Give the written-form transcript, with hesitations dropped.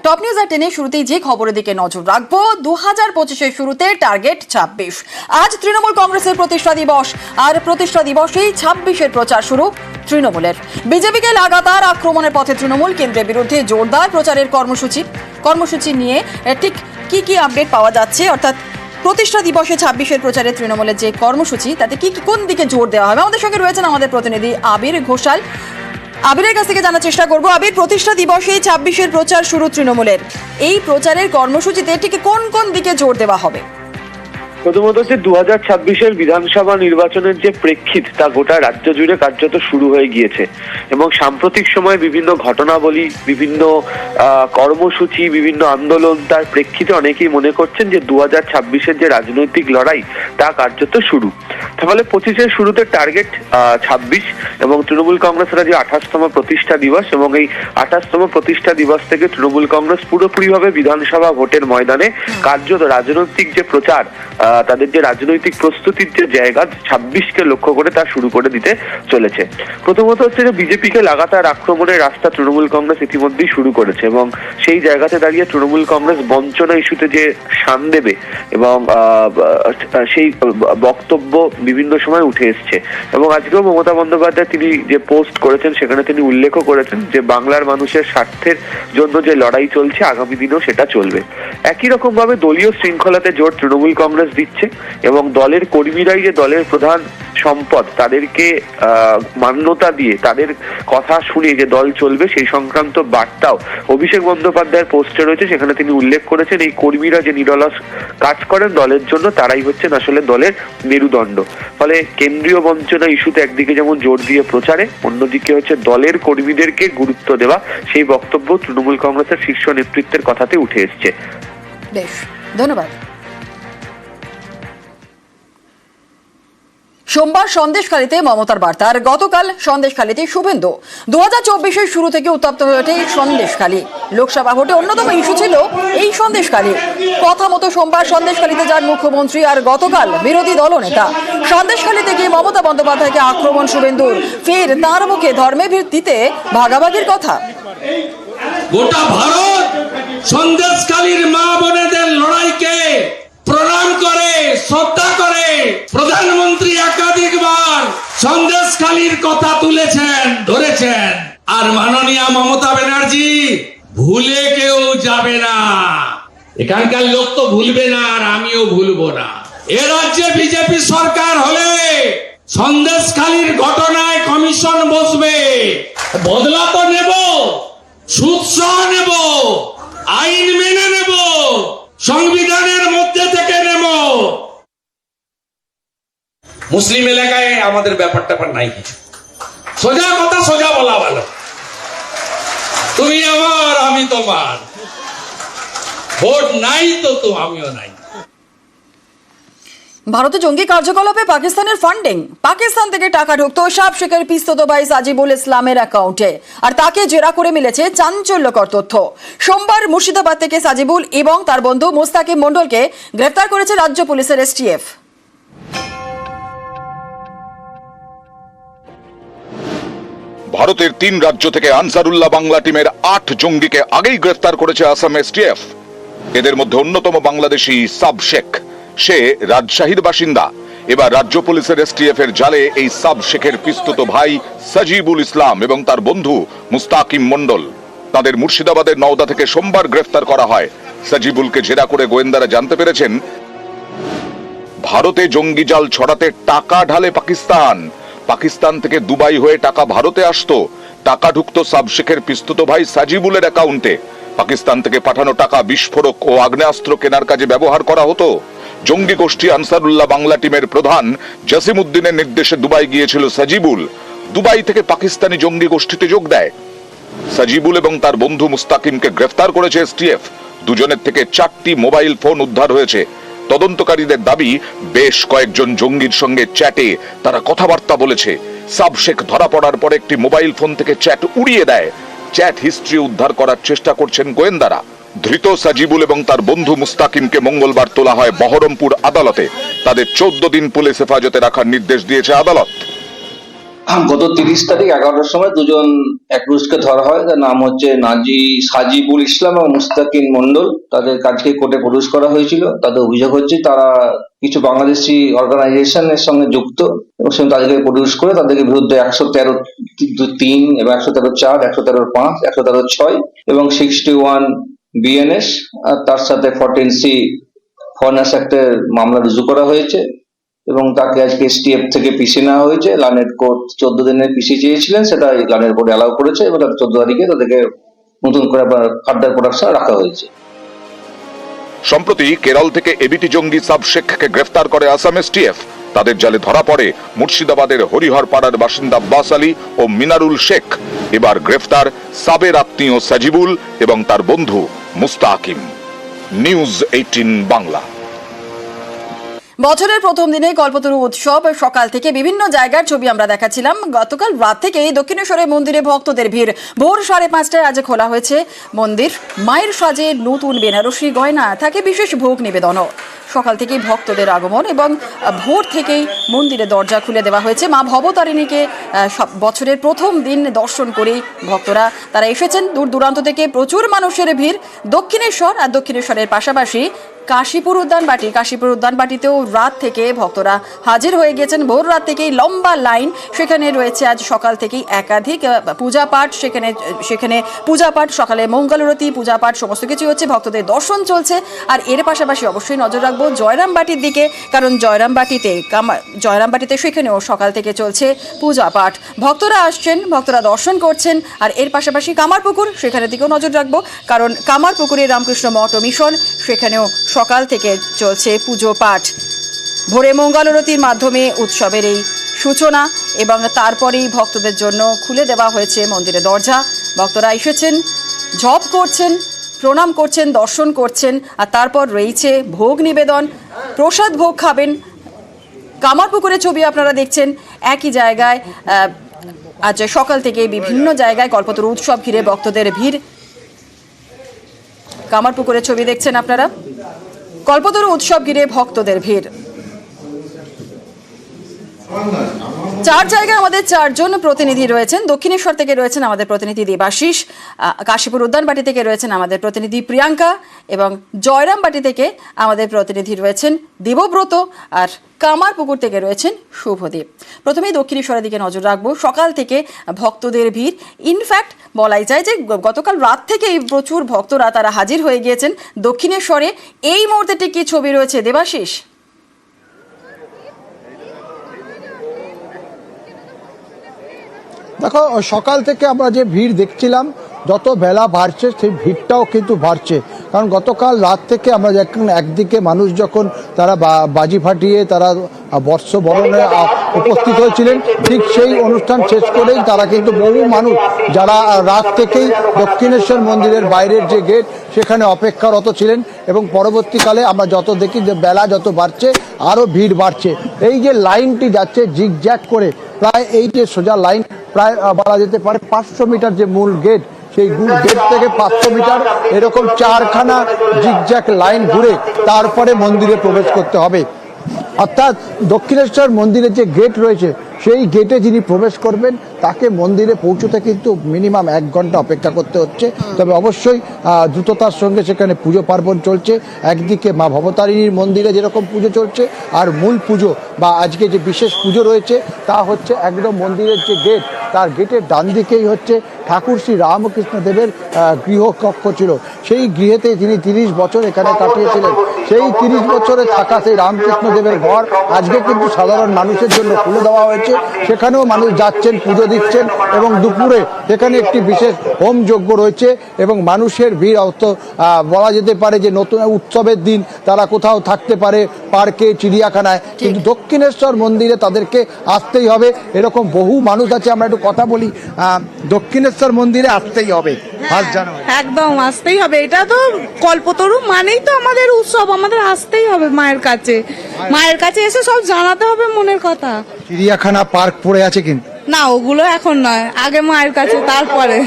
Top news আর টেনে শুরুতেই যে খবরের দিকে নজর রাখবো 2025-এর শুরুতে টার্গেট 26। আজ তৃণমূল কংগ্রেসের প্রতিষ্ঠা দিবস, আর প্রতিষ্ঠা দিবসেই 26-এর প্রচার শুরু তৃণমূলের। বিজেপিকে লাগাতার আক্রমণের পথে তৃণমূল, কেন্দ্রের বিরুদ্ধে জোরদার প্রচারের কর্মসূচি নিয়ে ঠিক কি আপডেট পাওয়া যাচ্ছে, অর্থাৎ প্রতিষ্ঠা দিবসে 26-এর প্রচারে তৃণমূলের যে কর্মসূচি তাতে কোন দিকে জোর দেওয়া হবে। আমাদের সঙ্গে রয়েছেন আমাদের প্রতিনিধি আবির ঘোষাল। আবিরের কাছ থেকে জানার চেষ্টা করবো। আবির, প্রতিষ্ঠা দিবসে 26-এর প্রচার শুরু তৃণমূলের, এই প্রচারের কর্মসূচিতে ঠিক কোন দিকে জোর দেওয়া হবে? প্রথমত হচ্ছে 2026-এর বিধানসভা নির্বাচনের যে প্রেক্ষিত তা গোটা রাজ্য জুড়ে কার্যত শুরু হয়ে গিয়েছে এবং সাম্প্রতিক সময়ে বিভিন্ন ঘটনাবলী, বিভিন্ন কর্মসূচি, বিভিন্ন আন্দোলন, তার প্রেক্ষিতে অনেকেই মনে করছেন যে 2026-এর যে রাজনৈতিক লড়াই তা কার্যত শুরু। তাহলে 25-এর শুরুতে টার্গেট 26 এবং তৃণমূল কংগ্রেসের যে 28তম প্রতিষ্ঠা দিবস, এবং এই 28তম প্রতিষ্ঠা দিবস থেকে তৃণমূল কংগ্রেস পুরোপুরিভাবে বিধানসভা ভোটের ময়দানে কার্যত রাজনৈতিক যে প্রচার, তাদের যে রাজনৈতিক প্রস্তুতির যে জায়গা 26কে লক্ষ্য করে তা শুরু করে দিতে চলেছে। প্রথমত হচ্ছে যে বিজেপিকে লাগাতার আক্রমণের রাস্তা তৃণমূল কংগ্রেস ইতিমধ্যেই শুরু করেছে এবং সেই জায়গাতে দাঁড়িয়ে তৃণমূল কংগ্রেস বঞ্চনা ইস্যুতে যে শান দেবে এবং সেই বক্তব্য বিভিন্ন সময় উঠে এসছে। এবং আজকেও মমতা বন্দ্যোপাধ্যায় তিনি যে পোস্ট করেছেন সেখানে তিনি উল্লেখও করেছেন যে বাংলার মানুষের স্বার্থের জন্য যে লড়াই চলছে আগামী দিনেও সেটা চলবে। একই রকম ভাবে দলীয় শৃঙ্খলাতে জোর তৃণমূল কংগ্রেস দিচ্ছে এবং দলের কর্মীরাই যে দলের প্রধান সম্পদ, তাদেরকে মান্যতা দিয়ে তাদের কথা শুনে যে দল চলবে সেই সংক্রান্ত বার্তাও অভিষেক বন্দ্যোপাধ্যায়ের পোস্টে রয়েছে। সেখানে তিনি উল্লেখ করেছেন এই কর্মীরা যে নিরলস কাজ করেন দলের জন্য, তারাই হচ্ছেন আসলে দলের মেরুদণ্ড। ফলে কেন্দ্রীয় বঞ্চনা ইস্যুতে একদিকে যেমন জোর দিয়ে প্রচারে, অন্যদিকে হচ্ছে দলের কর্মীদেরকে গুরুত্ব দেওয়া, সেই বক্তব্য তৃণমূল কংগ্রেসের শীর্ষ নেতৃত্বের কথাতে উঠে এসছে। বেশ, ধন্যবাদ। সোমবার সন্দেশখালীতে মমতার বার্তা, আর গতকাল সন্দেশখালীতে শুভেন্দু। 2024-এর শুরু থেকে উত্তপ্ত হয়ে ওঠে সন্দেশখালী। লোকসভা ভোটে অন্যতম ইস্যু ছিল এই সন্দেশখালী। কথা মতো সোমবার সন্দেশখালীতে যান মুখ্যমন্ত্রী, আর গতকাল বিরোধী দলনেতা। সন্দেশখালীতে গিয়ে মমতা বন্দ্যোপাধ্যায়কে আক্রমণ শুভেন্দুর। ফের তাঁর মুখে ধর্মের ভিত্তিতে ভাগাভাগির কথা। গোটা ভারত সন্দেশখালীর মা বোনেদের লড়াইকে প্রণাম করে, শ্রদ্ধা করে। প্রধানমন্ত্রী একাধিকবার সন্দেশখালীর কথা তুলেছেন, ধরেছেন। আর মাননীয় মমতা ব্যানার্জি ভুলে কেউ যাবে না, এখানকার লোক তো ভুলবে না, আর আমিও ভুলবো না। এ রাজ্যে বিজেপি সরকার হলে সন্দেশখালীর ঘটনায় কমিশন বসবে। বদলা তো নেব, সুদ সহ নেব, আইন মেনে নেব, সংবিধানের মধ্যে থেকে নেব। মুসলিম এলাকায় আমাদের ব্যাপারটা নাই কিছু। সোজা কথা সোজা বলা ভালো। তুমি আমার, আমি তোমার। ভোট নাই তো আমিও নাই। ভারতে জঙ্গি কার্যকলাপে পাকিস্তানের ফান্ডিং। পাকিস্তান থেকে টাকা ঢুকতো সাব শেখের পিস্তত ভাই সাজিবুল ইসলামের অ্যাকাউন্টে, আর তাকে জেরা করে মিলেছে চাঞ্চল্যকর তথ্য। সোমবার মুর্শিদাবাদ থেকে সাজিবুল এবং তার বন্ধু মুস্তাকিম মন্ডলকে গ্রেফতার করেছে রাজ্য পুলিশের এসটিএফ। ভারতের 3 রাজ্য থেকে আনসারুল্লাহ বাংলা টিমের 8 জঙ্গিকে আগেই গ্রেফতার করেছে আসাম এসটিএফ। এদের মধ্যে অন্যতম বাংলাদেশি সাব শেখ, সে রাজশাহীর বাসিন্দা। এবার রাজ্য পুলিশের এসটিএফ এর জালে এই সাব শেখের পিস্তত ভাই সাজিবুল ইসলাম এবং তার বন্ধু মুস্তাকিম মন্ডল। তাদের মুর্শিদাবাদের নওদা থেকে সোমবার গ্রেফতার করা হয়। সাজিবুলকে জেরা করে গোয়েন্দারা জানতে পেরেছেন ভারতে জঙ্গি জাল ছড়াতে টাকা ঢালে পাকিস্তান। পাকিস্তান থেকে দুবাই হয়ে টাকা ভারতে আসতো। টাকা ঢুকতো সাব শেখের পিস্তত ভাই সাজিবুলের অ্যাকাউন্টে। পাকিস্তান থেকে পাঠানো টাকা বিস্ফোরক ও আগ্নেয়াস্ত্র কেনার কাজে ব্যবহার করা হতো। জঙ্গি গোষ্ঠী আনসারুল্লাহ বাংলা টিমের প্রধান জসিম উদ্দিনের নির্দেশে দুবাই গিয়েছিল সাজিবুল। দুবাই থেকে পাকিস্তানি জঙ্গি গোষ্ঠীতে যোগ দেয়। সাজিবুল এবং তার বন্ধু মুস্তাকিমকে গ্রেফতার করেছে এসটিএফ। দুজনের থেকে 4টি মোবাইল ফোন উদ্ধার হয়েছে। তদন্তকারীদের দাবি বেশ কয়েকজন জঙ্গির সঙ্গে চ্যাটে তারা কথাবার্তা বলেছে। সাব শেখ ধরা পড়ার পর একটি মোবাইল ফোন থেকে চ্যাট উড়িয়ে দেয়। চ্যাট হিস্ট্রি উদ্ধার করার চেষ্টা করছেন গোয়েন্দারা। ধৃত সাজিবুল এবং তার বন্ধু মুস্তাকিমকে মঙ্গলবার তোলা হয় বহরমপুর আদালতে। তাদের 14 দিন পুলিশ হেফাজতে রাখার নির্দেশ দিয়েছে আদালত। গত 30 তারিখ 11টার সময় দুজন অ্যাকিউজকে ধরা হয়। তার নাম হচ্ছে সাজিবুল ইসলাম এবং মুস্তাকিন মন্ডল। তাদের কাজকে কোর্টে প্রডিউস করা হয়েছিল। তাদের অভিযোগ হচ্ছে তারা কিছু বাংলাদেশি অর্গানাইজেশনের সঙ্গে যুক্ত এবং তাদেরকে প্রডিউস করে তাদেরকে বিরুদ্ধে 113(3) এবং 113(4), 113(5), 113(6) এবং 61 BNS আর তার সাথে 14C ফরেনার্স অ্যাক্টের মামলা রুজু করা হয়েছে এবং তাকে আজকে STF থেকে পিসি নেওয়া হয়েছে। লানেট কোর্ট 14 দিনের পিসি চেয়েছিলেন, সেটা লানেট কোর্ট অ্যালাউ করেছে এবং 14 তারিখে তাদেরকে নতুন করে ফার্দার প্রোডাকশন রাখা হয়েছে। সম্প্রতি কেরল থেকে এবিটি জঙ্গি সাব শেখকে গ্রেফতার করে আসাম STF। তাদের জালে ধরা পড়ে মুর্শিদাবাদের হরিহরপাড়ার বাসিন্দা আব্বাস আলী ও মিনারুল শেখ। এবার গ্রেফতার সাবের আত্মীয় সাজিবুল এবং তার বন্ধু মুস্তাকিম। নিউজ 18 বাংলা। বছরের প্রথম দিনে কল্পতরু উৎসব সকাল থেকে বিভিন্ন জায়গার ছবি আমরা দেখাচ্ছিলাম। গতকাল রাত থেকেই দক্ষিণেশ্বরের মন্দিরে ভক্তদের ভিড়। ভোর 5:30টায় আজ খোলা হয়েছে মন্দির। মায়ের সাজে নতুন বেনারসি গয়না, থাকে বিশেষ ভোগ নিবেদনও। সকাল থেকেই ভক্তদের আগমন এবং ভোর থেকেই মন্দিরে দরজা খুলে দেওয়া হয়েছে। মা ভবতারিণীকে বছরের প্রথম দিন দর্শন করেই ভক্তরা তারা এসেছেন দূর দূরান্ত থেকে। প্রচুর মানুষের ভিড় দক্ষিণেশ্বর আর দক্ষিণেশ্বরের পাশাপাশি কাশীপুর উদ্যানবাটিতেও রাত থেকে ভক্তরা হাজির হয়ে গেছেন। ভোর রাত থেকেই লম্বা লাইন। সেখানে রয়েছে আজ সকাল থেকেই একাধিক পূজা পাঠ। সেখানে পূজা পাঠ, সকালে মঙ্গলারতি, পূজা পাঠ সমস্ত কিছু হচ্ছে। ভক্তদের দর্শন চলছে। আর এর পাশাপাশি অবশ্যই নজর রাখবো জয়রামবাটির দিকে, কারণ জয়রামবাটিতে সেখানেও সকাল থেকে চলছে পূজা পাঠ। ভক্তরা আসছেন, ভক্তরা দর্শন করছেন। আর এর পাশাপাশি কামারপুকুর, সেখানের দিকেও নজর রাখবো, কারণ কামারপুকুরের রামকৃষ্ণ মঠ ও মিশন, সেখানেও সকাল থেকে চলছে পুজো পাঠ। ভোরে মঙ্গলারতির মাধ্যমে উৎসবের এই সূচনা এবং তারপরেই ভক্তদের জন্য খুলে দেওয়া হয়েছে মন্দিরের দরজা। ভক্তরা এসেছেন, জপ করছেন, প্রণাম করছেন, দর্শন করছেন। আর তারপর রয়েছে ভোগ নিবেদন, প্রসাদ ভোগ খাবেন। কামারপুকুরের ছবি আপনারা দেখছেন। একই জায়গায় আজ সকাল থেকে বিভিন্ন জায়গায় কল্পতরু উৎসব ঘিরে ভক্তদের ভিড়। কামারপুকুরের ছবি দেখছেন আপনারা। কল্পতরু উৎসব ঘিরে ভক্তদের ভিড়। 4 জায়গায় আমাদের 4 জন প্রতিনিধি রয়েছেন। দক্ষিণেশ্বর থেকে রয়েছেন আমাদের প্রতিনিধি দেবাশিস, কাশীপুর উদ্যানবাটি থেকে রয়েছেন আমাদের প্রতিনিধি প্রিয়াঙ্কা এবং জয়রামবাটি থেকে আমাদের প্রতিনিধি রয়েছেন দেবব্রত, আর কামারপুকুর থেকে রয়েছেন শুভদীপ। প্রথমেই দক্ষিণেশ্বরের দিকে নজর রাখবো। সকাল থেকে ভক্তদের ভিড়। ইনফ্যাক্ট বলাই যায় যে গতকাল রাত থেকেই প্রচুর ভক্তরা তারা হাজির হয়ে গিয়েছেন দক্ষিণেশ্বরে। এই মুহূর্তে কি ছবি রয়েছে দেবাশিস? দেখো, সকাল থেকে আমরা যে ভিড় দেখছিলাম, যত বেলা বাড়ছে সেই ভিড়টাও কিন্তু বাড়ছে। কারণ গতকাল রাত থেকে আমরা একদিকে মানুষ যখন তারা বাজি ফাটিয়ে তারা বর্ষবরণে উপস্থিত হয়েছিলেন, ঠিক সেই অনুষ্ঠান শেষ করেই তারা কিন্তু বহু মানুষ যারা রাত থেকেই দক্ষিণেশ্বর মন্দিরের বাইরের যে গেট সেখানে অপেক্ষারত ছিলেন। এবং পরবর্তীকালে আমরা যত দেখি যে বেলা যত বাড়ছে আরও ভিড় বাড়ছে। এই যে লাইনটি যাচ্ছে জিগজ্যাগ করে, প্রায় এই যে সোজা লাইন, প্রায় বলা যেতে পারে 500 মিটার যে মূল গেট, সেই গেট থেকে 500 মিটার এরকম 4খানা জিগজ্যাগ লাইন ঘুরে তারপরে মন্দিরে প্রবেশ করতে হবে। অর্থাৎ দক্ষিণেশ্বর মন্দিরের যে গেট রয়েছে সেই গেটে যিনি প্রবেশ করবেন তাকে মন্দিরে পৌঁছতে কিন্তু মিনিমাম 1 ঘন্টা অপেক্ষা করতে হচ্ছে। তবে অবশ্যই দ্রুততার সঙ্গে সেখানে পুজো পার্বণ চলছে। একদিকে মা ভবতারিণীর মন্দিরে যেরকম পুজো চলছে, আর মূল পুজো বা আজকে যে বিশেষ পুজো রয়েছে তা হচ্ছে একদম মন্দিরের যে গেট, তার গেটের ডান দিকেই হচ্ছে ঠাকুর শ্রী রামকৃষ্ণ দেবের গৃহকক্ষ ছিল। সেই গৃহেতে তিনি 30 বছর এখানে কাটিয়েছিলেন। সেই 30 বছরে থাকা সেই রামকৃষ্ণ দেবের ঘর আজকে কিন্তু সাধারণ মানুষের জন্য খুলে দেওয়া হয়েছে। সেখানেও মানুষ যাচ্ছেন, পুজো দিচ্ছেন এবং দুপুরে সেখানে একটি বিশেষ হোম যজ্ঞ রয়েছে এবং মানুষের ভিড় বলা যেতে পারে যে নতুন উৎসবের দিন তারা কোথাও থাকতে পারে, পার্কে, চিড়িয়াখানায়, কিন্তু দক্ষিণেশ্বর মন্দিরে তাদেরকে আসতেই হবে। এরকম বহু মানুষ আছে। আমরা একটু কথা বলি, দক্ষিণেশ্বর মন্দিরে আসতেই হবে, একদম আসতেই হবে। এটা তো কল্পতরু মানেই তো আমাদের উৎসব, আমাদের আসতেই হবে মায়ের কাছে। মায়ের কাছে এসে সব জানাতে হবে মনের কথা। চিড়িয়াখানা, পার্ক পড়ে আছে কিন্তু না, ওগুলো এখন নয়, আগে মায়ের কাছে তারপরে।